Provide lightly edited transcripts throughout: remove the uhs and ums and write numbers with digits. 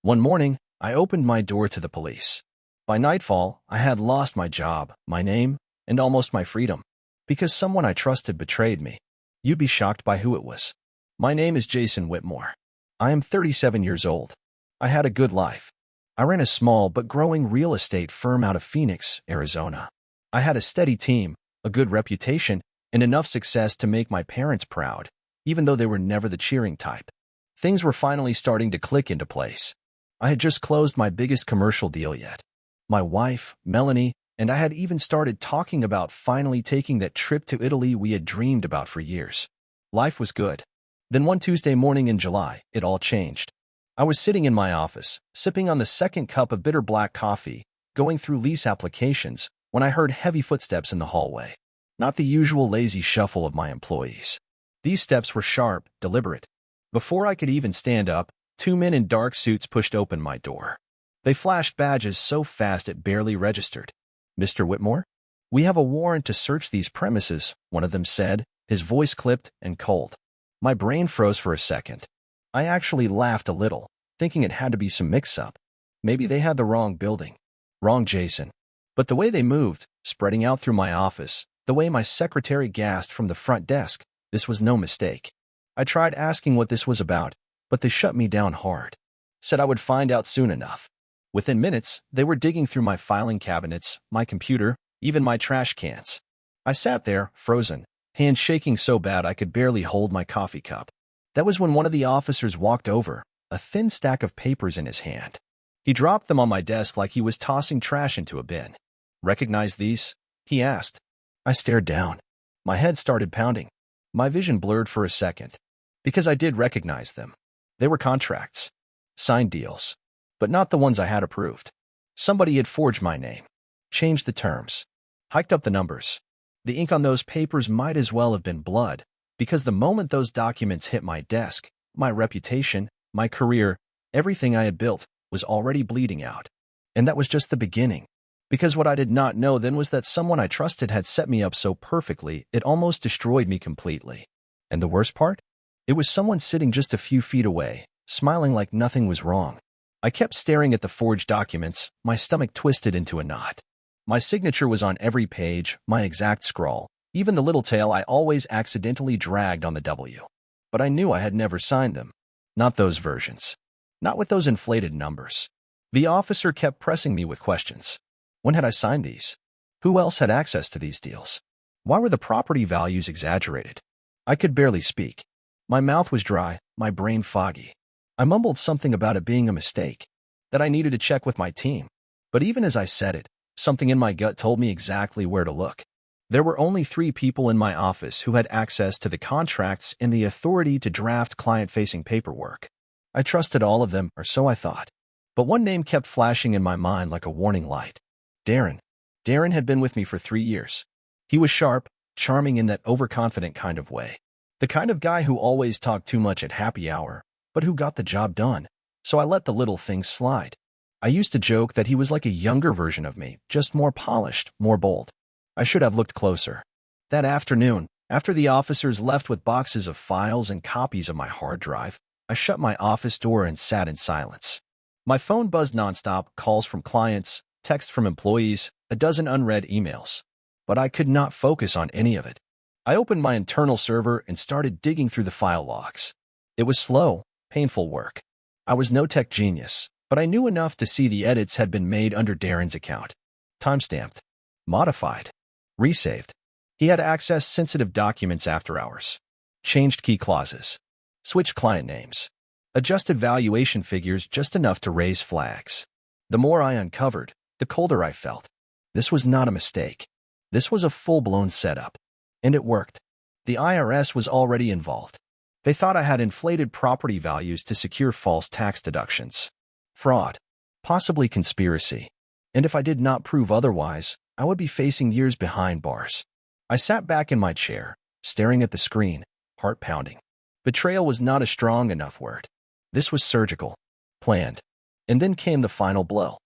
One morning, I opened my door to the police. By nightfall, I had lost my job, my name, and almost my freedom. Because someone I trusted betrayed me. You'd be shocked by who it was. My name is Jason Whitmore. I am 37 years old. I had a good life. I ran a small but growing real estate firm out of Phoenix, Arizona. I had a steady team, a good reputation, and enough success to make my parents proud, even though they were never the cheering type. Things were finally starting to click into place. I had just closed my biggest commercial deal yet. My wife, Melanie, and I had even started talking about finally taking that trip to Italy we had dreamed about for years. Life was good. Then one Tuesday morning in July, it all changed. I was sitting in my office, sipping on the second cup of bitter black coffee, going through lease applications, when I heard heavy footsteps in the hallway. Not the usual lazy shuffle of my employees. These steps were sharp, deliberate. Before I could even stand up, two men in dark suits pushed open my door. They flashed badges so fast it barely registered. "Mr. Whitmore? We have a warrant to search these premises," one of them said, his voice clipped and cold. My brain froze for a second. I actually laughed a little, thinking it had to be some mix-up. Maybe they had the wrong building. Wrong Jason. But the way they moved, spreading out through my office, the way my secretary gasped from the front desk, this was no mistake. I tried asking what this was about, but they shut me down hard. Said I would find out soon enough. Within minutes, they were digging through my filing cabinets, my computer, even my trash cans. I sat there, frozen, hands shaking so bad I could barely hold my coffee cup. That was when one of the officers walked over, a thin stack of papers in his hand. He dropped them on my desk like he was tossing trash into a bin. "Recognize these?" he asked. I stared down. My head started pounding. My vision blurred for a second. Because I did recognize them. They were contracts. Signed deals. But not the ones I had approved. Somebody had forged my name. Changed the terms. Hiked up the numbers. The ink on those papers might as well have been blood, because the moment those documents hit my desk, my reputation, my career, everything I had built, was already bleeding out. And that was just the beginning. Because what I did not know then was that someone I trusted had set me up so perfectly, it almost destroyed me completely. And the worst part? It was someone sitting just a few feet away, smiling like nothing was wrong. I kept staring at the forged documents, my stomach twisted into a knot. My signature was on every page, my exact scrawl, even the little tail I always accidentally dragged on the W. But I knew I had never signed them. Not those versions. Not with those inflated numbers. The officer kept pressing me with questions. When had I signed these? Who else had access to these deals? Why were the property values exaggerated? I could barely speak. My mouth was dry, my brain foggy. I mumbled something about it being a mistake, that I needed to check with my team. But even as I said it, something in my gut told me exactly where to look. There were only 3 people in my office who had access to the contracts and the authority to draft client-facing paperwork. I trusted all of them, or so I thought. But one name kept flashing in my mind like a warning light. Darren. Darren had been with me for 3 years. He was sharp, charming in that overconfident kind of way. The kind of guy who always talked too much at happy hour, but who got the job done. So I let the little things slide. I used to joke that he was like a younger version of me, just more polished, more bold. I should have looked closer. That afternoon, after the officers left with boxes of files and copies of my hard drive, I shut my office door and sat in silence. My phone buzzed nonstop, calls from clients, texts from employees, a dozen unread emails. But I could not focus on any of it. I opened my internal server and started digging through the file logs. It was slow, painful work. I was no tech genius, but I knew enough to see the edits had been made under Darren's account. Timestamped. Modified. Resaved. He had accessed sensitive documents after hours. Changed key clauses. Switched client names. Adjusted valuation figures just enough to raise flags. The more I uncovered, the colder I felt. This was not a mistake. This was a full-blown setup. And it worked. The IRS was already involved. They thought I had inflated property values to secure false tax deductions. Fraud. Possibly conspiracy. And if I did not prove otherwise, I would be facing years behind bars. I sat back in my chair, staring at the screen, heart pounding. Betrayal was not a strong enough word. This was surgical. Planned. And then came the final blow.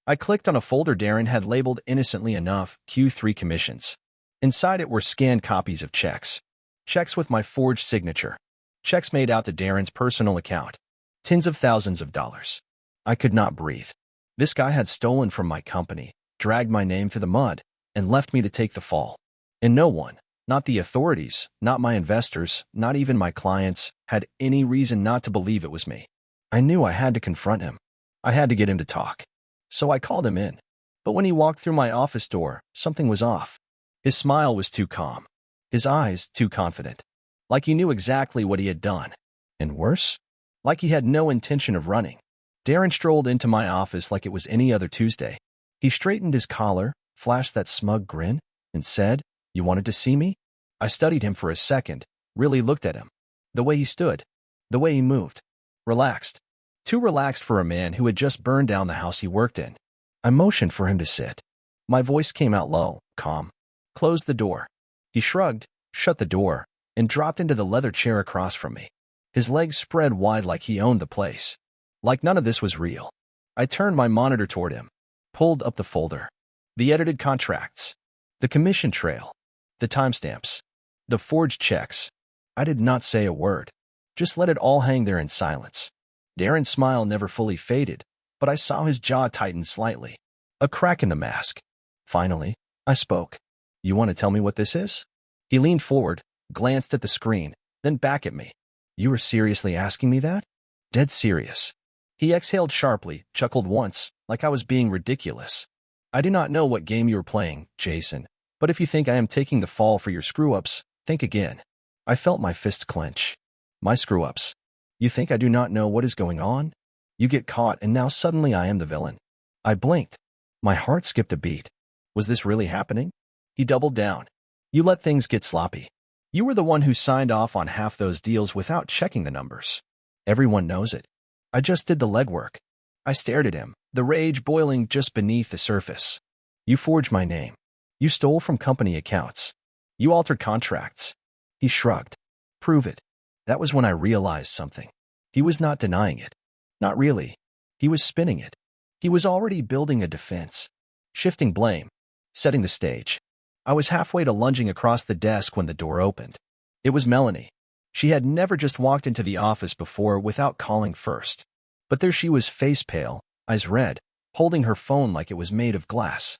I clicked on a folder Darren had labeled innocently enough Q3 commissions. Inside it were scanned copies of checks. Checks with my forged signature. Checks made out to Darren's personal account. Tens of thousands of dollars. I could not breathe. This guy had stolen from my company, dragged my name through the mud, and left me to take the fall. And no one, not the authorities, not my investors, not even my clients, had any reason not to believe it was me. I knew I had to confront him. I had to get him to talk. So I called him in. But when he walked through my office door, something was off. His smile was too calm. His eyes too confident. Like he knew exactly what he had done. And worse? Like he had no intention of running. Darren strolled into my office like it was any other Tuesday. He straightened his collar, flashed that smug grin, and said, "You wanted to see me?" I studied him for a second, really looked at him. The way he stood. The way he moved. Relaxed. Too relaxed for a man who had just burned down the house he worked in. I motioned for him to sit. My voice came out low, calm. "Close the door." He shrugged, shut the door, and dropped into the leather chair across from me. His legs spread wide like he owned the place. Like none of this was real. I turned my monitor toward him, pulled up the folder. The edited contracts. The commission trail. The timestamps. The forged checks. I did not say a word. Just let it all hang there in silence. Darren's smile never fully faded, but I saw his jaw tighten slightly. A crack in the mask. Finally, I spoke. "You want to tell me what this is?" He leaned forward, glanced at the screen, then back at me. "You were seriously asking me that?" "Dead serious." He exhaled sharply, chuckled once, like I was being ridiculous. "I do not know what game you are playing, Jason, but if you think I am taking the fall for your screw-ups, think again." I felt my fist clench. My screw-ups. You think I do not know what is going on? You get caught and now suddenly I am the villain. I blinked. My heart skipped a beat. Was this really happening? He doubled down. "You let things get sloppy. You were the one who signed off on half those deals without checking the numbers. Everyone knows it. I just did the legwork." I stared at him, the rage boiling just beneath the surface. "You forged my name. You stole from company accounts. You altered contracts." He shrugged. "Prove it." That was when I realized something. He was not denying it. Not really. He was spinning it. He was already building a defense. Shifting blame. Setting the stage. I was halfway to lunging across the desk when the door opened. It was Melanie. She had never just walked into the office before without calling first. But there she was, face pale, eyes red, holding her phone like it was made of glass.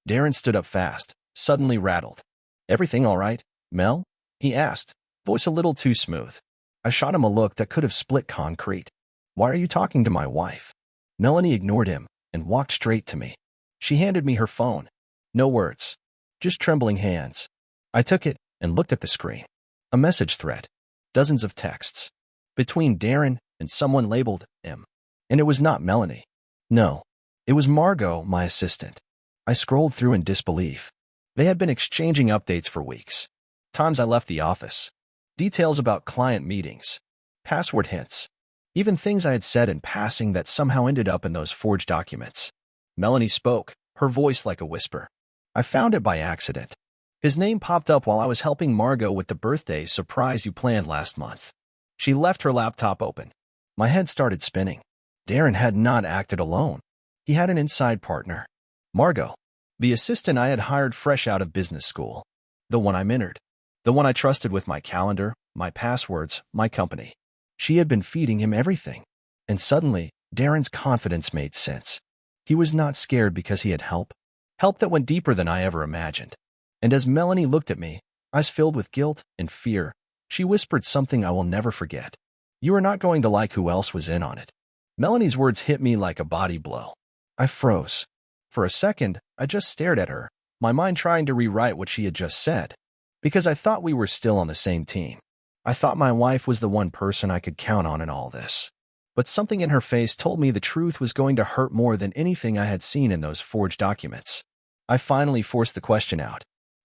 Darren stood up fast, suddenly rattled. "Everything all right, Mel?" he asked, voice a little too smooth. I shot him a look that could have split concrete. "Why are you talking to my wife?" Melanie ignored him and walked straight to me. She handed me her phone. No words. Just trembling hands. I took it and looked at the screen. A message thread. Dozens of texts. Between Darren and someone labeled M. And it was not Melanie. No. It was Margot, my assistant. I scrolled through in disbelief. They had been exchanging updates for weeks. Times I left the office. Details about client meetings. Password hints. Even things I had said in passing that somehow ended up in those forged documents. Melanie spoke, her voice like a whisper. "I found it by accident. His name popped up while I was helping Margot with the birthday surprise you planned last month." She left her laptop open. My head started spinning. Darren had not acted alone. He had an inside partner. Margot. The assistant I had hired fresh out of business school. The one I mentored. The one I trusted with my calendar, my passwords, my company. She had been feeding him everything. And suddenly, Darren's confidence made sense. He was not scared because he had help. Help that went deeper than I ever imagined. And as Melanie looked at me, eyes filled with guilt and fear, she whispered something I will never forget. "You are not going to like who else was in on it." Melanie's words hit me like a body blow. I froze. For a second, I just stared at her, my mind trying to rewrite what she had just said. Because I thought we were still on the same team. I thought my wife was the one person I could count on in all this. But something in her face told me the truth was going to hurt more than anything I had seen in those forged documents. I finally forced the question out.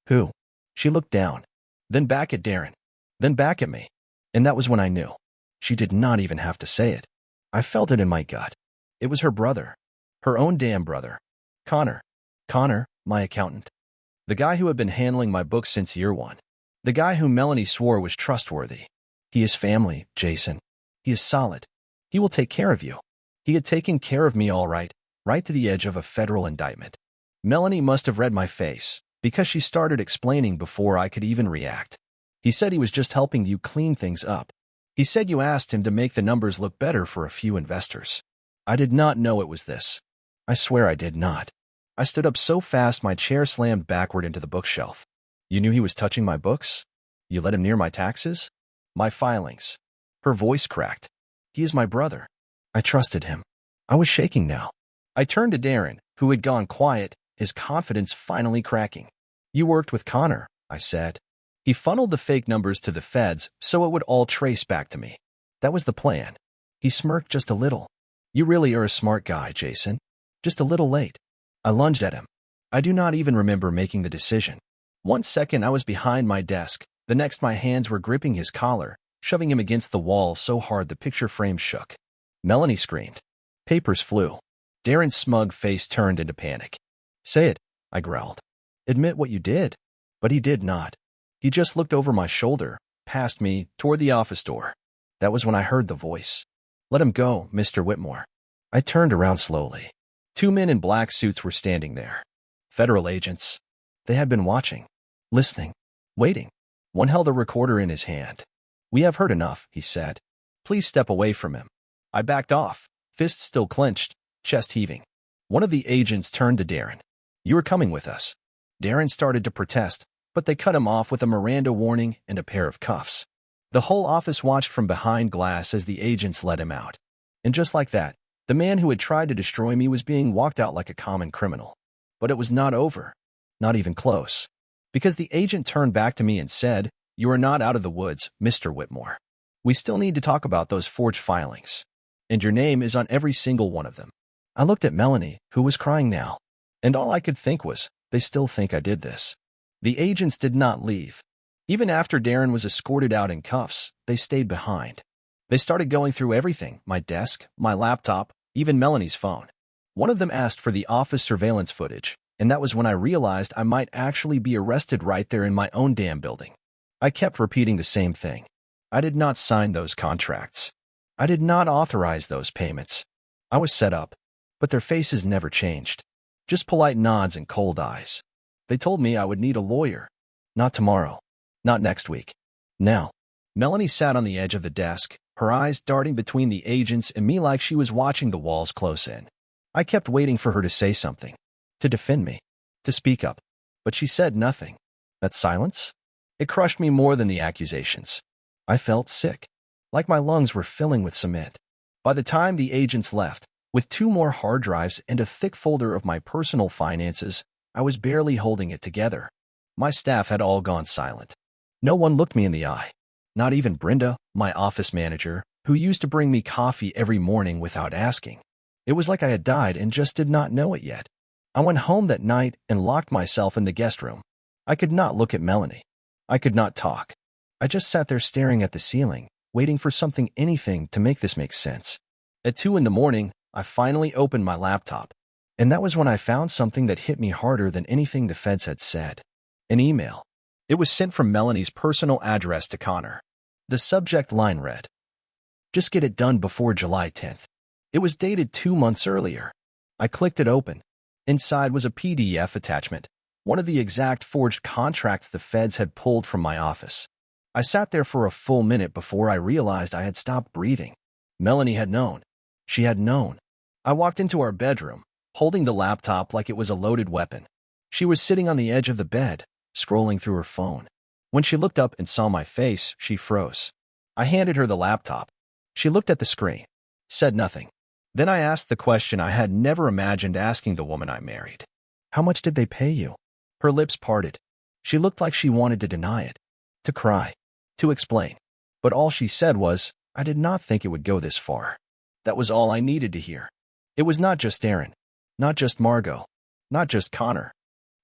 "Who?" She looked down, then back at Darren, then back at me. And that was when I knew. She did not even have to say it. I felt it in my gut. It was her brother. Her own damn brother. Connor. Connor, my accountant. The guy who had been handling my books since year one. The guy who Melanie swore was trustworthy. He is family, Jason. He is solid. He will take care of you. He had taken care of me all right, right to the edge of a federal indictment. Melanie must have read my face, because she started explaining before I could even react. "He said he was just helping you clean things up. He said you asked him to make the numbers look better for a few investors." I did not know it was this. I swear I did not. I stood up so fast my chair slammed backward into the bookshelf. You knew he was touching my books? You let him near my taxes? My filings. Her voice cracked. He is my brother. I trusted him. I was shaking now. I turned to Darren, who had gone quiet, his confidence finally cracking. You worked with Connor, I said. He funneled the fake numbers to the feds so it would all trace back to me. That was the plan. He smirked just a little. You really are a smart guy, Jason. Just a little late. I lunged at him. I do not even remember making the decision. 1 second I was behind my desk, the next my hands were gripping his collar, shoving him against the wall so hard the picture frame shook. Melanie screamed. Papers flew. Darren's smug face turned into panic. Say it, I growled. Admit what you did. But he did not. He just looked over my shoulder, past me, toward the office door. That was when I heard the voice. Let him go, Mr. Whitmore. I turned around slowly. 2 men in black suits were standing there. Federal agents. They had been watching, listening, waiting. One held a recorder in his hand. We have heard enough, he said. Please step away from him. I backed off, fists still clenched, chest heaving. One of the agents turned to Darren. You are coming with us. Darren started to protest, but they cut him off with a Miranda warning and a pair of cuffs. The whole office watched from behind glass as the agents let him out. And just like that, the man who had tried to destroy me was being walked out like a common criminal. But it was not over. Not even close. Because the agent turned back to me and said, You are not out of the woods, Mr. Whitmore. We still need to talk about those forged filings. And your name is on every single one of them. I looked at Melanie, who was crying now. And all I could think was, they still think I did this. The agents did not leave. Even after Darren was escorted out in cuffs, they stayed behind. They started going through everything, my desk, my laptop, even Melanie's phone. One of them asked for the office surveillance footage, and that was when I realized I might actually be arrested right there in my own damn building. I kept repeating the same thing. I did not sign those contracts. I did not authorize those payments. I was set up, but their faces never changed. Just polite nods and cold eyes. They told me I would need a lawyer. Not tomorrow. Not next week. Now. Melanie sat on the edge of the desk, her eyes darting between the agents and me like she was watching the walls close in. I kept waiting for her to say something. To defend me. To speak up. But she said nothing. That silence? It crushed me more than the accusations. I felt sick. Like my lungs were filling with cement. By the time the agents left, with 2 more hard drives and a thick folder of my personal finances, I was barely holding it together. My staff had all gone silent. No one looked me in the eye. Not even Brenda, my office manager, who used to bring me coffee every morning without asking. It was like I had died and just did not know it yet. I went home that night and locked myself in the guest room. I could not look at Melanie. I could not talk. I just sat there staring at the ceiling, waiting for anything to make this make sense. At 2 in the morning, I finally opened my laptop. And that was when I found something that hit me harder than anything the feds had said. An email. It was sent from Melanie's personal address to Connor. The subject line read, Just get it done before July 10th. It was dated 2 months earlier. I clicked it open. Inside was a PDF attachment, one of the exact forged contracts the feds had pulled from my office. I sat there for a full minute before I realized I had stopped breathing. Melanie had known. She had known. I walked into our bedroom, holding the laptop like it was a loaded weapon. She was sitting on the edge of the bed, scrolling through her phone. When she looked up and saw my face, she froze. I handed her the laptop. She looked at the screen, said nothing. Then I asked the question I had never imagined asking the woman I married. How much did they pay you? Her lips parted. She looked like she wanted to deny it, to cry, to explain. But all she said was, I did not think it would go this far. That was all I needed to hear. It was not just Aaron, not just Margot, not just Connor.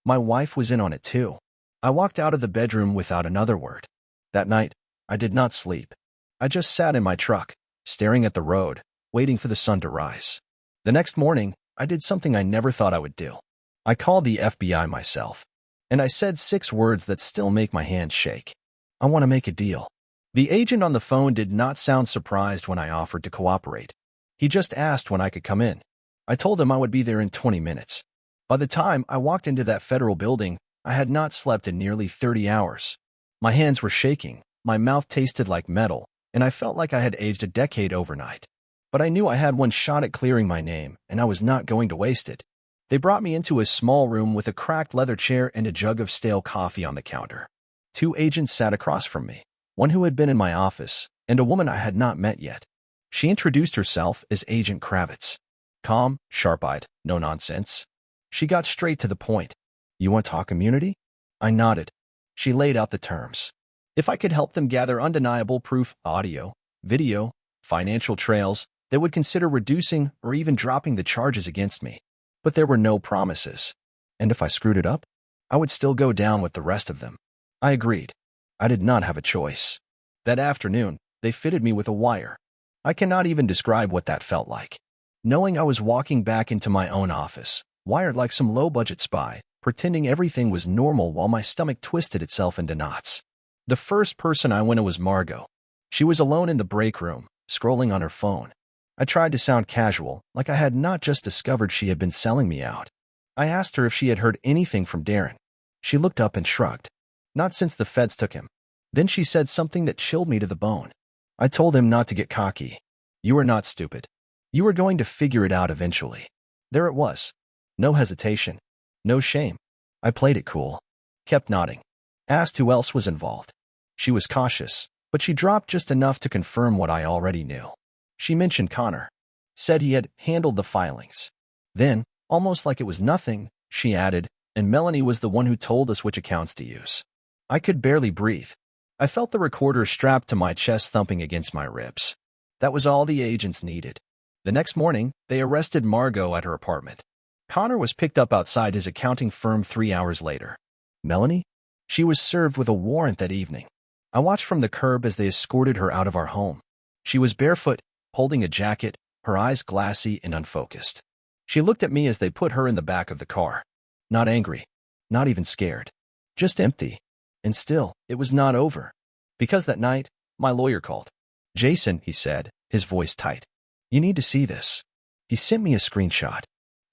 My wife was in on it too. I walked out of the bedroom without another word. That night, I did not sleep. I just sat in my truck, staring at the road, waiting for the sun to rise. The next morning, I did something I never thought I would do. I called the FBI myself, and I said 6 words that still make my hands shake. I want to make a deal. The agent on the phone did not sound surprised when I offered to cooperate. He just asked when I could come in. I told him I would be there in 20 minutes. By the time I walked into that federal building, I had not slept in nearly 30 hours. My hands were shaking, my mouth tasted like metal, and I felt like I had aged a decade overnight. But I knew I had one shot at clearing my name, and I was not going to waste it. They brought me into a small room with a cracked leather chair and a jug of stale coffee on the counter. Two agents sat across from me, one who had been in my office, and a woman I had not met yet. She introduced herself as Agent Kravitz. Calm, sharp-eyed, no nonsense. She got straight to the point. "You want to talk immunity?" I nodded. She laid out the terms. If I could help them gather undeniable proof, audio, video, financial trails, they would consider reducing or even dropping the charges against me. But there were no promises. And if I screwed it up, I would still go down with the rest of them. I agreed. I did not have a choice. That afternoon, they fitted me with a wire. I cannot even describe what that felt like. Knowing I was walking back into my own office, wired like some low-budget spy, pretending everything was normal while my stomach twisted itself into knots. The first person I went to was Margot. She was alone in the break room, scrolling on her phone. I tried to sound casual, like I had not just discovered she had been selling me out. I asked her if she had heard anything from Darren. She looked up and shrugged. Not since the feds took him. Then she said something that chilled me to the bone. I told him not to get cocky. "You are not stupid. You are going to figure it out eventually." There it was. No hesitation. No shame. I played it cool. Kept nodding. Asked who else was involved. She was cautious, but she dropped just enough to confirm what I already knew. She mentioned Connor. Said he had handled the filings. Then, almost like it was nothing, she added, "And Melanie was the one who told us which accounts to use." I could barely breathe. I felt the recorder strapped to my chest thumping against my ribs. That was all the agents needed. The next morning, they arrested Margot at her apartment. Connor was picked up outside his accounting firm 3 hours later. Melanie? She was served with a warrant that evening. I watched from the curb as they escorted her out of our home. She was barefoot, holding a jacket, her eyes glassy and unfocused. She looked at me as they put her in the back of the car. Not angry, not even scared, just empty. And still, it was not over. Because that night, my lawyer called. "Jason," he said, his voice tight. "You need to see this." He sent me a screenshot.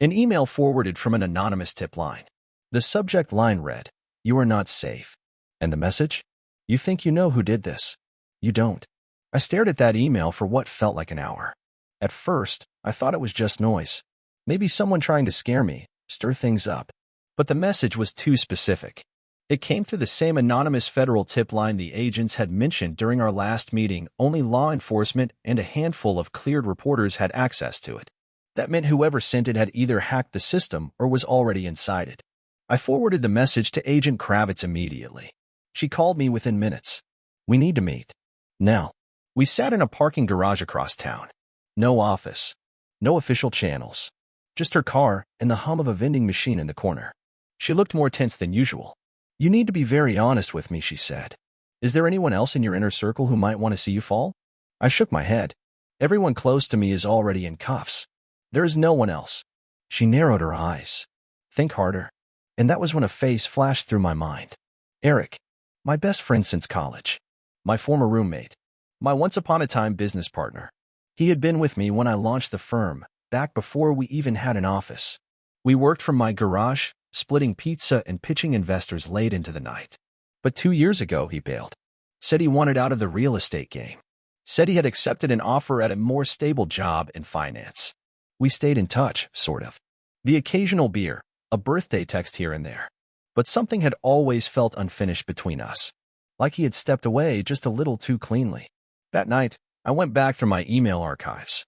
An email forwarded from an anonymous tip line. The subject line read, "You are not safe." And the message? "You think you know who did this. You don't." I stared at that email for what felt like an hour. At first, I thought it was just noise. Maybe someone trying to scare me, stir things up. But the message was too specific. It came through the same anonymous federal tip line the agents had mentioned during our last meeting. Only law enforcement and a handful of cleared reporters had access to it. That meant whoever sent it had either hacked the system or was already inside it. I forwarded the message to Agent Kravitz immediately. She called me within minutes. "We need to meet. Now." We sat in a parking garage across town. No office. No official channels. Just her car and the hum of a vending machine in the corner. She looked more tense than usual. "You need to be very honest with me," she said. "Is there anyone else in your inner circle who might want to see you fall?" I shook my head. "Everyone close to me is already in cuffs. There is no one else." She narrowed her eyes. "Think harder." And that was when a face flashed through my mind. Eric. My best friend since college. My former roommate. My once-upon-a-time business partner. He had been with me when I launched the firm, back before we even had an office. We worked from my garage, splitting pizza and pitching investors late into the night. But 2 years ago, he bailed. Said he wanted out of the real estate game. Said he had accepted an offer at a more stable job in finance. We stayed in touch, sort of. The occasional beer, a birthday text here and there. But something had always felt unfinished between us. Like he had stepped away just a little too cleanly. That night, I went back through my email archives.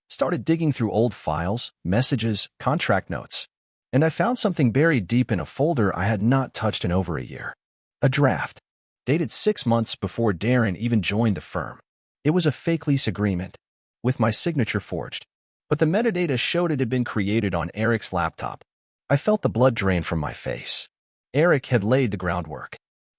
Started digging through old files, messages, contract notes. And I found something buried deep in a folder I had not touched in over a year. A draft. Dated 6 months before Darren even joined the firm. It was a fake lease agreement, with my signature forged. But the metadata showed it had been created on Eric's laptop. I felt the blood drain from my face. Eric had laid the groundwork.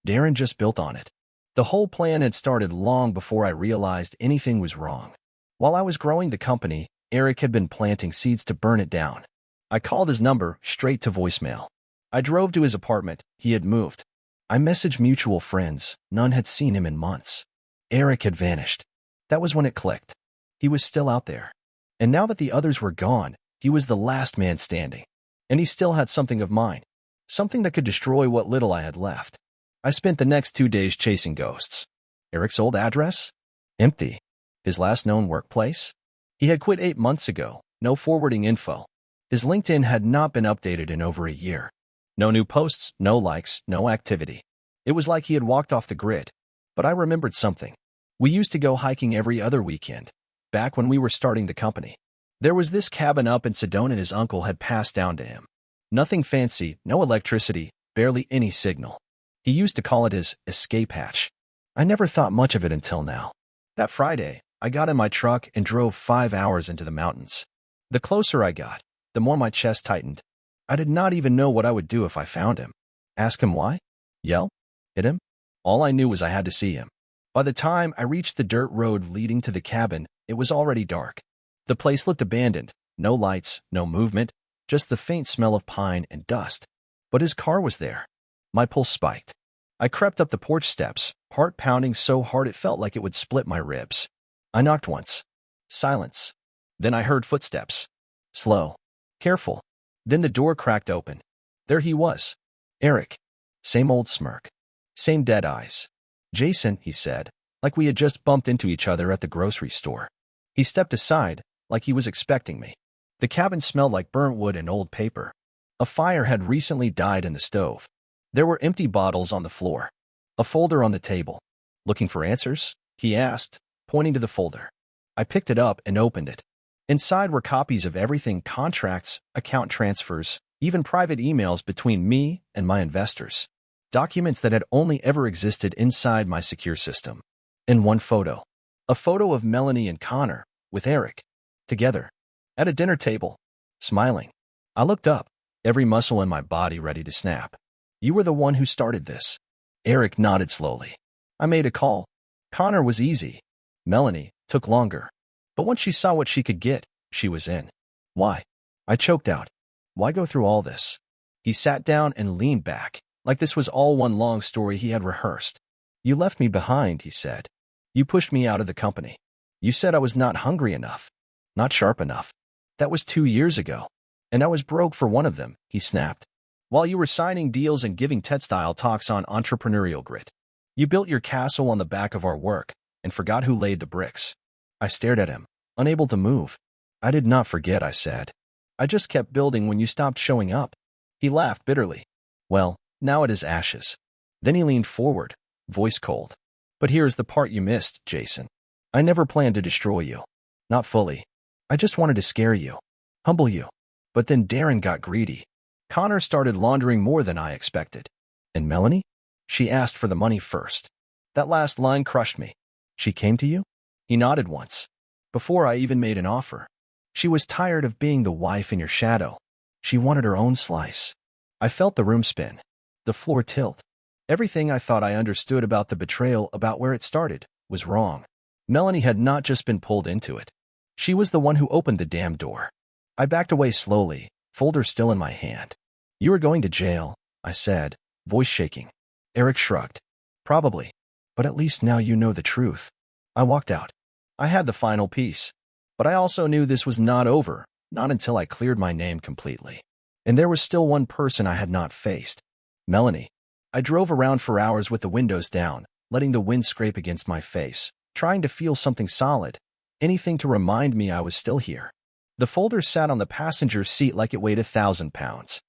Darren just built on it. The whole plan had started long before I realized anything was wrong. While I was growing the company, Eric had been planting seeds to burn it down. I called his number straight to voicemail. I drove to his apartment. He had moved. I messaged mutual friends. None had seen him in months. Eric had vanished. That was when it clicked. He was still out there. And now that the others were gone, he was the last man standing. And he still had something of mine. Something that could destroy what little I had left. I spent the next 2 days chasing ghosts. Eric's old address? Empty. His last known workplace? He had quit 8 months ago, no forwarding info. His LinkedIn had not been updated in over a year. No new posts, no likes, no activity. It was like he had walked off the grid. But I remembered something. We used to go hiking every other weekend, back when we were starting the company. There was this cabin up in Sedona his uncle had passed down to him. Nothing fancy, no electricity, barely any signal. He used to call it his escape hatch. I never thought much of it until now. That Friday, I got in my truck and drove 5 hours into the mountains. The closer I got, the more my chest tightened. I did not even know what I would do if I found him. Ask him why? Yell? Hit him? All I knew was I had to see him. By the time I reached the dirt road leading to the cabin, it was already dark. The place looked abandoned. No lights, no movement, just the faint smell of pine and dust. But his car was there. My pulse spiked. I crept up the porch steps, heart pounding so hard it felt like it would split my ribs. I knocked once. Silence. Then I heard footsteps. Slow. Careful. Then the door cracked open. There he was. Eric. Same old smirk. Same dead eyes. Jason, he said, like we had just bumped into each other at the grocery store. He stepped aside, like he was expecting me. The cabin smelled like burnt wood and old paper. A fire had recently died in the stove. There were empty bottles on the floor. A folder on the table. Looking for answers? He asked, pointing to the folder. I picked it up and opened it. Inside were copies of everything: contracts, account transfers, even private emails between me and my investors. Documents that had only ever existed inside my secure system. And one photo. A photo of Melanie and Connor, with Eric, together, at a dinner table, smiling. I looked up, every muscle in my body ready to snap. You were the one who started this. Eric nodded slowly. I made a call. Connor was easy. Melanie took longer. But once she saw what she could get, she was in. Why? I choked out. Why go through all this? He sat down and leaned back, like this was all one long story he had rehearsed. You left me behind, he said. You pushed me out of the company. You said I was not hungry enough, not sharp enough. That was 2 years ago. And I was broke for one of them, he snapped. While you were signing deals and giving TED-style talks on entrepreneurial grit. You built your castle on the back of our work and forgot who laid the bricks. I stared at him, unable to move. I did not forget, I said. I just kept building when you stopped showing up. He laughed bitterly. Well, now it is ashes. Then he leaned forward, voice cold. But here's the part you missed, Jason. I never planned to destroy you. Not fully. I just wanted to scare you. Humble you. But then Darren got greedy. Connor started laundering more than I expected. And Melanie? She asked for the money first. That last line crushed me. She came to you? He nodded once. Before I even made an offer. She was tired of being the wife in your shadow. She wanted her own slice. I felt the room spin. The floor tilt. Everything I thought I understood about the betrayal, about where it started, was wrong. Melanie had not just been pulled into it. She was the one who opened the damn door. I backed away slowly, folder still in my hand. You are going to jail, I said, voice shaking. Eric shrugged. Probably. But at least now you know the truth. I walked out. I had the final piece. But I also knew this was not over, not until I cleared my name completely. And there was still one person I had not faced. Melanie. I drove around for hours with the windows down, letting the wind scrape against my face, trying to feel something solid, anything to remind me I was still here. The folder sat on the passenger seat like it weighed 1,000 pounds.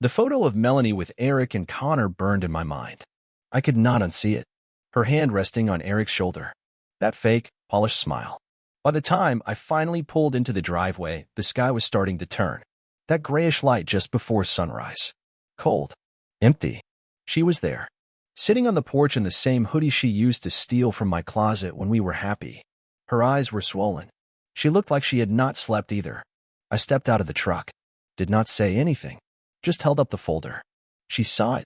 The photo of Melanie with Eric and Connor burned in my mind. I could not unsee it. Her hand resting on Eric's shoulder. That fake, polished smile. By the time I finally pulled into the driveway, the sky was starting to turn. That grayish light just before sunrise. Cold. Empty. She was there. Sitting on the porch in the same hoodie she used to steal from my closet when we were happy. Her eyes were swollen. She looked like she had not slept either. I stepped out of the truck. Did not say anything. Just held up the folder. She saw it.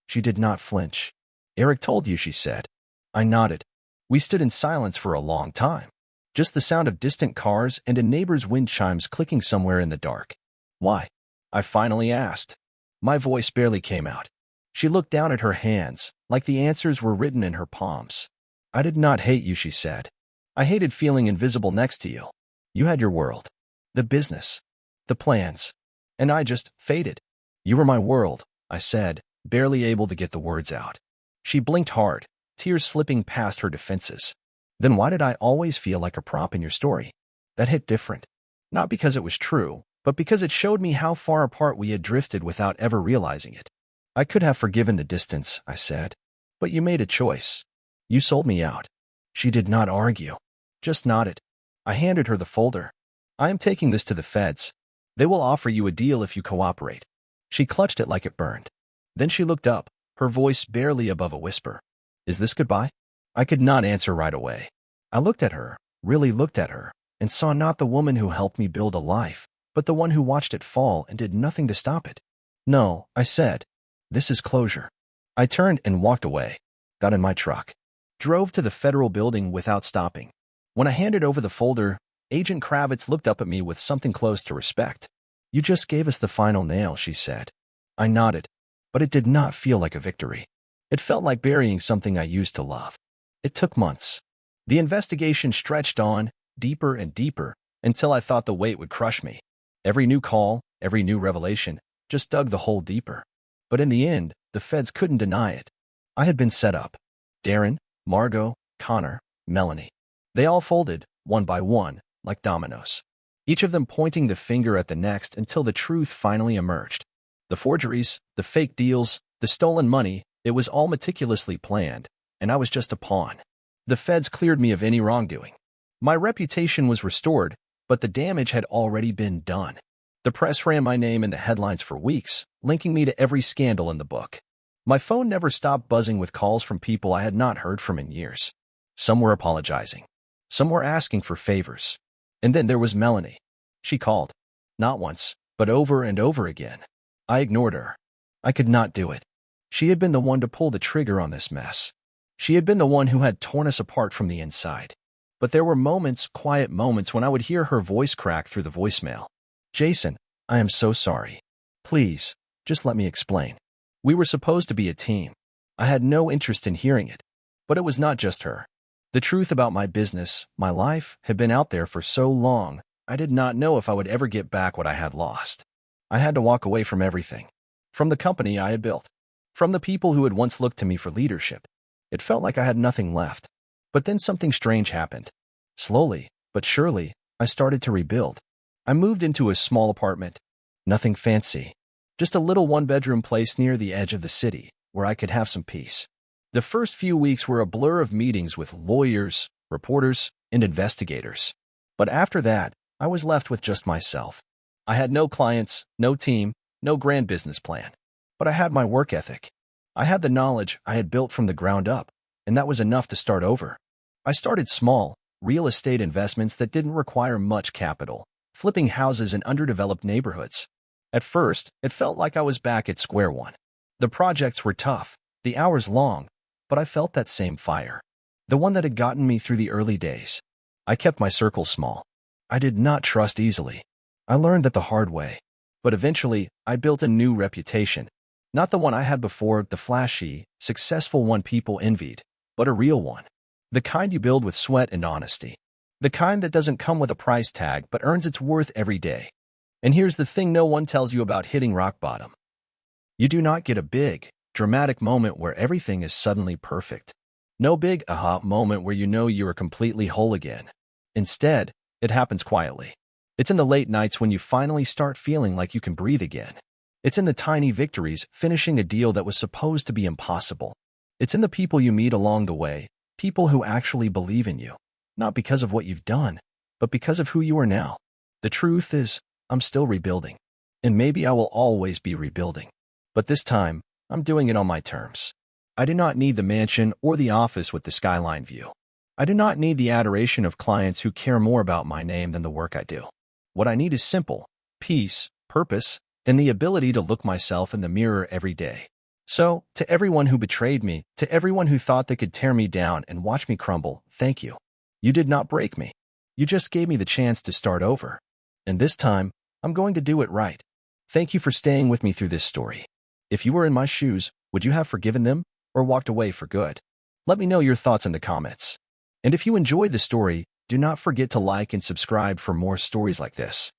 She did not flinch. Eric told you, she said. I nodded. We stood in silence for a long time. Just the sound of distant cars and a neighbor's wind chimes clicking somewhere in the dark. Why? I finally asked. My voice barely came out. She looked down at her hands, like the answers were written in her palms. I did not hate you, she said. I hated feeling invisible next to you. You had your world. The business. The plans. And I just faded. You were my world, I said, barely able to get the words out. She blinked hard, tears slipping past her defenses. Then why did I always feel like a prop in your story? That hit different. Not because it was true, but because it showed me how far apart we had drifted without ever realizing it. I could have forgiven the distance, I said. But you made a choice. You sold me out. She did not argue. Just nodded. I handed her the folder. I am taking this to the feds. They will offer you a deal if you cooperate. She clutched it like it burned. Then she looked up, her voice barely above a whisper. Is this goodbye? I could not answer right away. I looked at her, really looked at her, and saw not the woman who helped me build a life, but the one who watched it fall and did nothing to stop it. No, I said. This is closure. I turned and walked away, got in my truck, drove to the federal building without stopping. When I handed over the folder, Agent Kravitz looked up at me with something close to respect. You just gave us the final nail, she said. I nodded, but it did not feel like a victory. It felt like burying something I used to love. It took months. The investigation stretched on, deeper and deeper, until I thought the weight would crush me. Every new call, every new revelation, just dug the hole deeper. But in the end, the feds couldn't deny it. I had been set up. Darren, Margot, Connor, Melanie. They all folded, one by one, like dominoes. Each of them pointing the finger at the next until the truth finally emerged. The forgeries, the fake deals, the stolen money, it was all meticulously planned, and I was just a pawn. The feds cleared me of any wrongdoing. My reputation was restored, but the damage had already been done. The press ran my name in the headlines for weeks, linking me to every scandal in the book. My phone never stopped buzzing with calls from people I had not heard from in years. Some were apologizing. Some were asking for favors. And then there was Melanie. She called. Not once, but over and over again. I ignored her. I could not do it. She had been the one to pull the trigger on this mess. She had been the one who had torn us apart from the inside. But there were moments, quiet moments, when I would hear her voice crack through the voicemail. Jason, I am so sorry. Please, just let me explain. We were supposed to be a team. I had no interest in hearing it. But it was not just her. The truth about my business, my life, had been out there for so long, I did not know if I would ever get back what I had lost. I had to walk away from everything. From the company I had built. From the people who had once looked to me for leadership. It felt like I had nothing left. But then something strange happened. Slowly, but surely, I started to rebuild. I moved into a small apartment. Nothing fancy. Just a little one-bedroom place near the edge of the city, where I could have some peace. The first few weeks were a blur of meetings with lawyers, reporters, and investigators. But after that, I was left with just myself. I had no clients, no team, no grand business plan. But I had my work ethic. I had the knowledge I had built from the ground up, and that was enough to start over. I started small, real estate investments that didn't require much capital, flipping houses in underdeveloped neighborhoods. At first, it felt like I was back at square one. The projects were tough, the hours long, but I felt that same fire. The one that had gotten me through the early days. I kept my circle small. I did not trust easily. I learned that the hard way. But eventually, I built a new reputation. Not the one I had before, the flashy, successful one people envied, but a real one. The kind you build with sweat and honesty. The kind that doesn't come with a price tag but earns its worth every day. And here's the thing no one tells you about hitting rock bottom. You do not get a big, dramatic moment where everything is suddenly perfect. No big aha moment where you know you are completely whole again. Instead, it happens quietly. It's in the late nights when you finally start feeling like you can breathe again. It's in the tiny victories, finishing a deal that was supposed to be impossible. It's in the people you meet along the way, people who actually believe in you. Not because of what you've done, but because of who you are now. The truth is, I'm still rebuilding. And maybe I will always be rebuilding. But this time, I'm doing it on my terms. I do not need the mansion or the office with the skyline view. I do not need the adoration of clients who care more about my name than the work I do. What I need is simple, peace, purpose, and the ability to look myself in the mirror every day. So, to everyone who betrayed me, to everyone who thought they could tear me down and watch me crumble, thank you. You did not break me. You just gave me the chance to start over. And this time, I'm going to do it right. Thank you for staying with me through this story. If you were in my shoes, would you have forgiven them or walked away for good? Let me know your thoughts in the comments. And if you enjoyed the story, do not forget to like and subscribe for more stories like this.